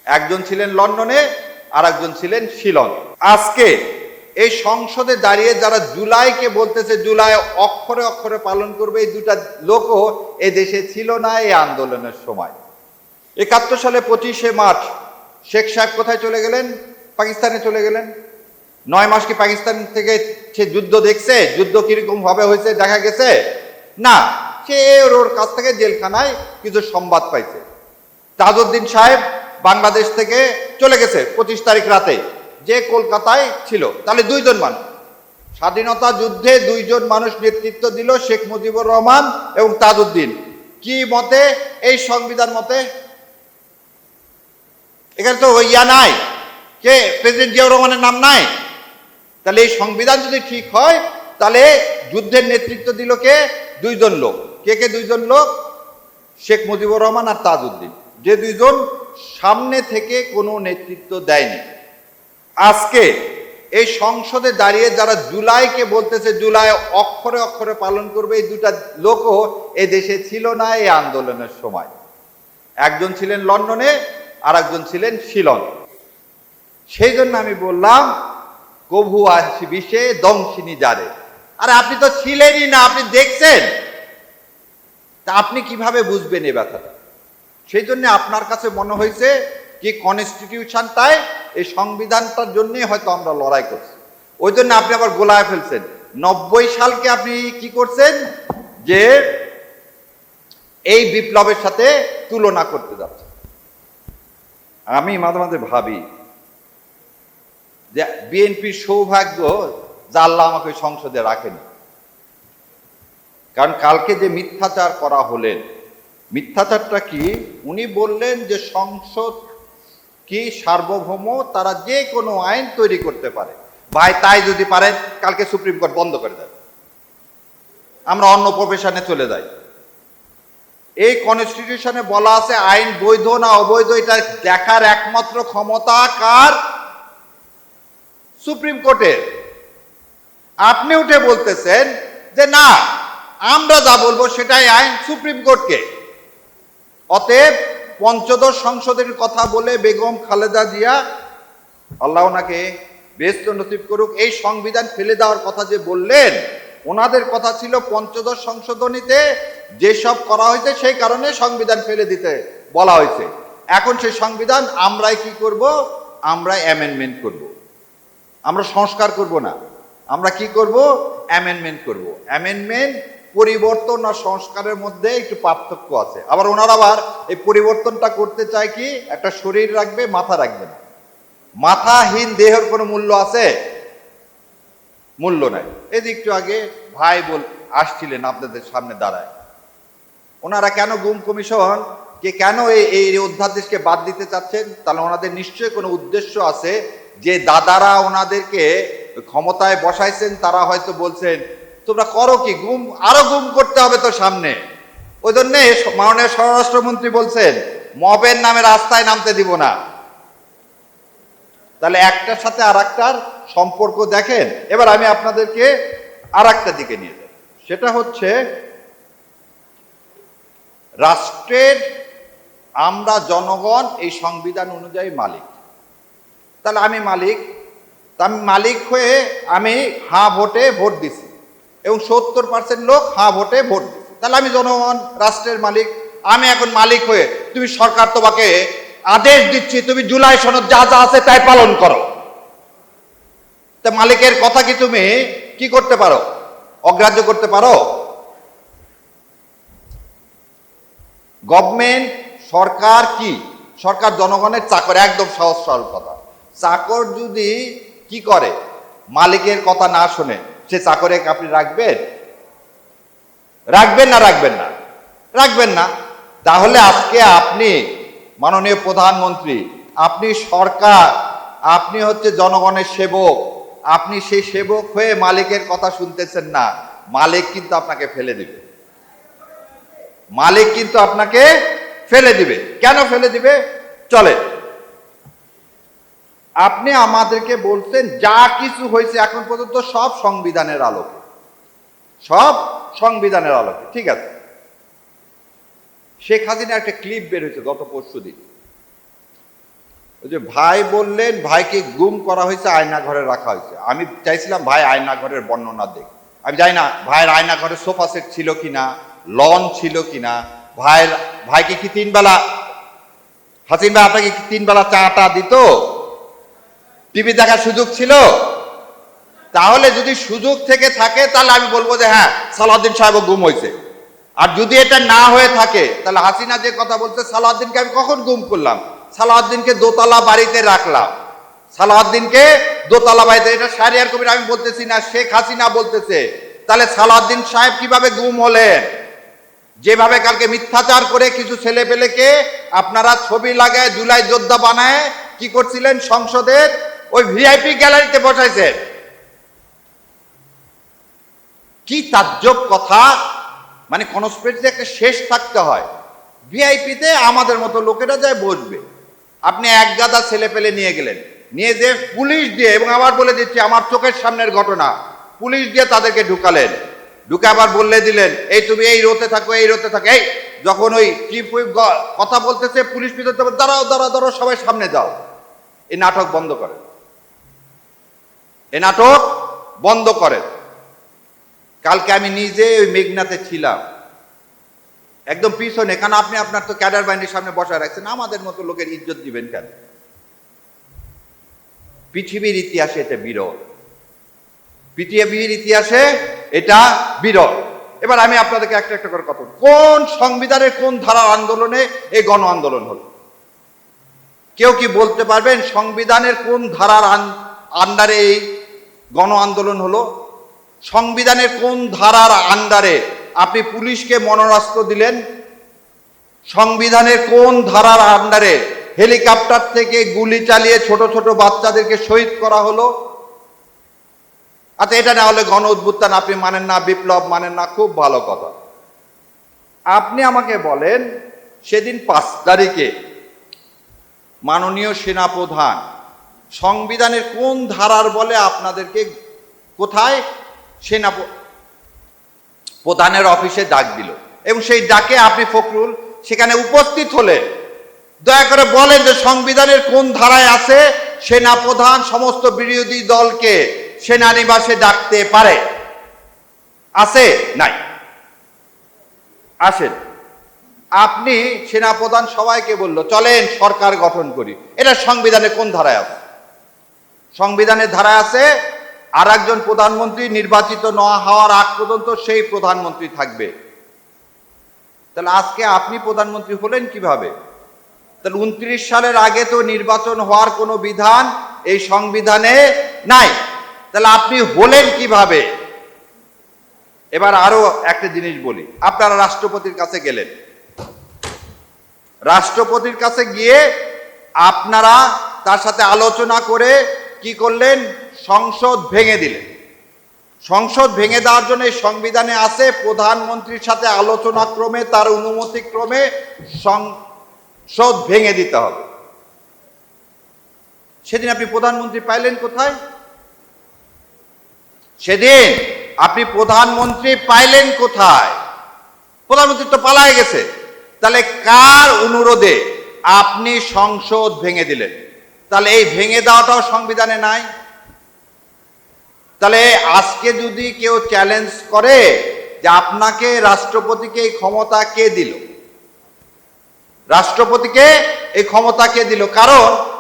একজন ছিলেন লন্ডনে, আর একজন ছিলেন শিলং। আজকে এই সংসদে দাঁড়িয়ে যারা জুলাইকে বলতেছে জুলাই অক্ষরে অক্ষরে পালন করবে, এই দুটা লোকও এ দেশে ছিল না এই আন্দোলনের সময়। ৭১ সালে ২৫শে মার্চ শেখ সাহেব কোথায় চলে গেলেন? পাকিস্তানে চলে গেলেন। ৯ মাস কি পাকিস্তান থেকে সে যুদ্ধ দেখছে? যুদ্ধ কিরকম ভাবে হয়েছে দেখা গেছে? না, সে ওর কাছ থেকে জেলখানায় কিছু সংবাদ পাইছে। তাজউদ্দিন সাহেব বাংলাদেশ থেকে চলে গেছে ২৫ তারিখ রাতে, যে কলকাতায় ছিল। তাহলে দুইজন মানুষ, স্বাধীনতা যুদ্ধে দুইজন মানুষ নেতৃত্ব দিল, শেখ মুজিবুর রহমান এবং তাজউদ্দিন। কি মতে? এই সংবিধান মতে। এখানে তো ইয়া নাই, কে প্রেসিডেন্ট জিয়াউর রহমানের নাম নাই। তাহলে এই সংবিধান যদি ঠিক হয়, তাহলে যুদ্ধের নেতৃত্ব দিল কে? দুইজন লোক। কে কে দুইজন লোক? শেখ মুজিবুর রহমান আর তাজউদ্দিন, যে দুইজন সামনে থেকে কোনো নেতৃত্ব দেয়নি। আজকে এই সংসদে দাঁড়িয়ে যারা জুলাইকে বলতেছে জুলাই অক্ষরে অক্ষরে পালন করবে, এই দুটা লোকও এ দেশে ছিল না এই আন্দোলনের সময়। একজন ছিলেন লন্ডনে, আর একজন ছিলেন শিলং। সেই জন্য আমি বললাম কভু আসি বিষে দংশিনী যারে। আরে আপনি তো ছিলেনই না, আপনি দেখছেন, তা আপনি কিভাবে বুঝবেন এই ব্যথাটা? সেই জন্য আপনার কাছে মনে হয়েছে কি কনস্টিটিউশনটাই, এই সংবিধানটার জন্যই হয়তো আমরা লড়াই করছি। ওই জন্য আপনি আবার গোলায় ফেলছেন। ৯০ সালকে আপনি কি করছেন যে এই বিপ্লবের সাথে তুলনা করতে যাচ্ছেন। আমি মাঝে মাঝে ভাবি যে বিএনপির সৌভাগ্য যে আল্লাহ আমাকে সংসদে রাখেনি। কারণ কালকে যে মিথ্যাচার করা হলেন, মিথ্যাচারটা কি? উনি বললেন যে সংসদ কি সার্বভৌম, তারা যে কোনো আইন তৈরি করতে পারে। ভাই তাই যদি পারেন, কালকে সুপ্রিম কোর্ট বন্ধ করে দেয়, আমরা অন্য প্রফেশনে চলে যাই। এই কনস্টিটিউশনে বলা আছে আইন বৈধ না অবৈধ এটা দেখার একমাত্র ক্ষমতা কার? সুপ্রিম কোর্টের। আপনি উঠে বলতেছেন যে না, আমরা যা বলবো সেটাই আইন, সুপ্রিম কোর্টকে। অতএব পঞ্চদশ সংশোধনের কথা বলে বেগম খালেদা জিয়া, আল্লাহ ওনাকে বেহেশত নসিব করুক, এই সংবিধান ফেলে দেওয়ার কথা যে বললেন, ওনাদের কথা ছিল পঞ্চদশ সংশোধনীতে যেসব করা হয়েছে সেই কারণে সংবিধান ফেলে দিতে বলা হয়েছে। এখন সেই সংবিধান আমরাই কি করব? আমরা অ্যামেন্ডমেন্ট করব। আমরা সংস্কার করব না, আমরা কি করব? অ্যামেন্ডমেন্ট করব। অ্যামেন্ডমেন্ট পরিবর্তন আর সংস্কারের মধ্যে একটু পার্থক্য আছে। আবার ওনারা আবার এই পরিবর্তনটা করতে চায় কি, একটা শরীর রাখবে, মাথা রাখবে না। মাথাহীন দেহের কোনো মূল্য আছে? মূল্য নাই। এই একটু আগে ভাই আসছিলেন আপনাদের সামনে দাঁড়ায়, ওনারা কেন গুম কমিশন কে কেন এই অধ্যাদেশকে বাদ দিতে চাচ্ছেন? তাহলে ওনাদের নিশ্চয়ই কোনো উদ্দেশ্য আছে, যে দাদারা ওনাদেরকে ক্ষমতায় বসাইছেন, তারা হয়তো বলছেন তোমরা করো কি, গুম আরো গুম করতে হবে তো সামনে। ওই জন্য মাননীয় স্বরাষ্ট্রমন্ত্রী বলছেন মবের নামে রাস্তায় নামতে দিব না। তাহলে একটার সাথে আর একটার সম্পর্ক দেখেন। এবার আমি আপনাদেরকে আর একটা দিকে নিয়ে যাব, সেটা হচ্ছে রাষ্ট্রের আমরা জনগণ এই সংবিধান অনুযায়ী মালিক। তাহলে আমি মালিক, আমি মালিক হয়ে আমি হাঁ ভোটে ভোট দিছি এবং ৭০% লোক হাঁ ভোটে ভোট দিচ্ছে। তাহলে আমি জনগণ, রাষ্ট্রের মালিক। আমি এখন মালিক হয়ে, তুমি সরকার তোমাকে আদেশ দিচ্ছি তুমি জুলাই সনদ যা যা আছে তাই পালন করো। তা মালিকের কথা কি তুমি কি করতে পারো? অগ্রাহ্য করতে পারো? গভর্নমেন্ট, সরকার কি? সরকার জনগণের চাকর, একদম সহজ সরল কথা। চাকর যদি কি করে, মালিকের কথা না শুনে, সে চাকরে আপনি রাখবেন? রাখবেন না? রাখবেন না? রাখবেন না। তাহলে আজকে আপনি মাননীয় প্রধানমন্ত্রী, আপনি সরকার, আপনি হচ্ছে জনগণের সেবক, আপনি সেই সেবক হয়ে মালিকের কথা শুনতেছেন না। মালিক কিন্তু আপনাকে ফেলে দিবে। মালিক কিন্তু আপনাকে ফেলে দিবে। কেন ফেলে দিবে? চলে, আপনি আমাদেরকে বলছেন যা কিছু হয়েছে এখন পর্যন্ত সব সংবিধানের আলোকে, সব সংবিধানের আলোকে। ঠিক আছে, শেখ হাসিনা একটা ক্লিপ বের হয়েছে গত পরশুদিন। ওই যে ভাই বললেন ভাইকে গুম করা হয়েছে, আয়না ঘরে রাখা হয়েছে। আমি চাইছিলাম ভাই আয়না ঘরের বর্ণনা দেখ। আমি জানি না ভাইয়ের আয়না ঘরে সোফা সেট ছিল কিনা, লন ছিল কিনা, ভাইকে কি 3 বেলা, হাসিন ভাই আপনাকে কি 3 বেলা চাটা দিত? টিভি দেখার সুযোগ ছিল? তাহলে যদি সুযোগ থেকে থাকে তাহলে আমি বলবো যে হ্যাঁ সালাউদ্দিন সাহেব গুম হয়েছে। আর যদি এটা না হয়ে থাকে তাহলে হাসিনা যে কথা বলছে সালাউদ্দিনকে আমি কখন গুম করলাম? সালাউদ্দিনকে দোতলা বাড়িতে রাখলাম, সালাউদ্দিনকে দোতলা বাড়িতে। এটা শাহরিয়ার কবির আমি বলতেছি না, শেখ হাসিনা বলতেছে। তাহলে সালাউদ্দিন সাহেব কিভাবে গুম হলেন? যেভাবে কালকে মিথ্যাচার করে কিছু ছেলে পেলেকে আপনারা ছবি লাগায় জুলাই যোদ্ধা বানায় কি করছিলেন, সংসদের ওই ভিআইপি গ্যালারিতে বসাইছেন। কি তাজ্জব কথা! মানে কনস্পিরেসি একটা শেষ থাকতে হয়। ভিআইপিতে আমাদের মতো লোকেরা যায় বসবে, আপনি এক গাদা ছেলে পেলে নিয়ে গেলেন, নিয়ে যে পুলিশ দিয়ে, এবং আবার বলে দিচ্ছি আমার চোখের সামনের ঘটনা, পুলিশ দিয়ে তাদেরকে ঢুকালেন, ঢুকে আবার বললে দিলেন এই তুমি এই রোতে থাকো, এই রোতে থাকো। এই যখন ওই চিফ হুইপ কথা বলতেছে পুলিশ ভিতরে দাঁড়াও দাঁড়াও দাঁড়াও সবাই সামনে যাও। এই নাটক বন্ধ করেন, এই নাটক বন্ধ করেন। কালকে আমি নিজে ওই মেঘনাতে ছিলাম, একদম পিছনে, কারণ আপনি আপনার তো ক্যাডার বাহিনীর সামনে বসায় রাখছেন, আমাদের মতো লোকের ইজ্জত দিবেন কেন? পৃথিবীর ইতিহাসে এটা বিরল, পৃথিবীর ইতিহাসে এটা বিরল। এবার আমি আপনাদেরকে একটা একটা করে কথা, কোন সংবিধানের কোন ধারার আন্দোলনে এই গণ আন্দোলন হলো? কেউ কি বলতে পারবেন সংবিধানের কোন ধারার আন্ডারে এই গণ আন্দোলন হলো? সংবিধানের কোন ধারার আন্ডারে আপনি পুলিশকে মনরাস্ত্র দিলেন? সংবিধানের কোন ধারার আন্ডারে হেলিকপ্টার থেকে গুলি চালিয়ে ছোট ছোট বাচ্চাদেরকে শহীদ করা হলো? আচ্ছা, এটা না হলে গণ অভ্যুত্থান আপনি মানেন না, বিপ্লব মানেন না, খুব ভালো কথা। আপনি আমাকে বলেন সেদিন 5 তারিখে মাননীয় সেনাপ্রধান সংবিধানের কোন ধারার বলে আপনাদেরকে কোথায় সেনা প্রধানের অফিসে ডাক দিল, এবং সেই ডাকে আপনি ফখরুল সেখানে উপস্থিত হলে দয়া করে বলেন যে সংবিধানের কোন ধারায় আছে সেনাপ্রধান সমস্ত বিরোধী দলকে সেনানিবাসে ডাকতে পারে? আছে? নাই। আসেন, আপনি সেনাপ্রধান সবাইকে বলল চলেন সরকার গঠন করি, এটা সংবিধানে কোন ধারায় আছে? সংবিধানের ধারায় আছে আর একজন প্রধানমন্ত্রী নির্বাচিত না হওয়ার আগ পর্যন্ত সেই প্রধানমন্ত্রী থাকবে। তাহলে আজকে আপনি প্রধানমন্ত্রী হলেন কিভাবে? তাহলে 29 সালের আগে তো নির্বাচন হওয়ার কোনো বিধান এই সংবিধানে নাই, তাহলে আপনি হলেন কিভাবে? এবার আরো একটা জিনিস বলি, আপনারা রাষ্ট্রপতির কাছে গেলেন, রাষ্ট্রপতির কাছে গিয়ে আপনারা তার সাথে আলোচনা করে কি করলেন? সংসদ ভেঙে দিলেন। সংসদ ভেঙে দেওয়ার জন্য এই সংবিধানে আছে প্রধানমন্ত্রীর সাথে আলোচনা ক্রমে তার অনুমতি ক্রমে সংসদ ভেঙে দিতে হবে। সেদিন আপনি প্রধানমন্ত্রী পাইলেন কোথায়? সেদিন আপনি প্রধানমন্ত্রী পাইলেন কোথায়? প্রধানমন্ত্রী তো পালায় গেছে। তাহলে কার অনুরোধে আপনি সংসদ ভেঙে দিলেন? তাহলে এই ভেঙে দেওয়াটাও সংবিধানে নাই। তাহলে আজকে যদি কেউ চ্যালেঞ্জ করে যে আপনাকে রাষ্ট্রপতিকে এই ক্ষমতা কে দিল, রাষ্ট্রপতিকে এই ক্ষমতা কে দিল? কারণ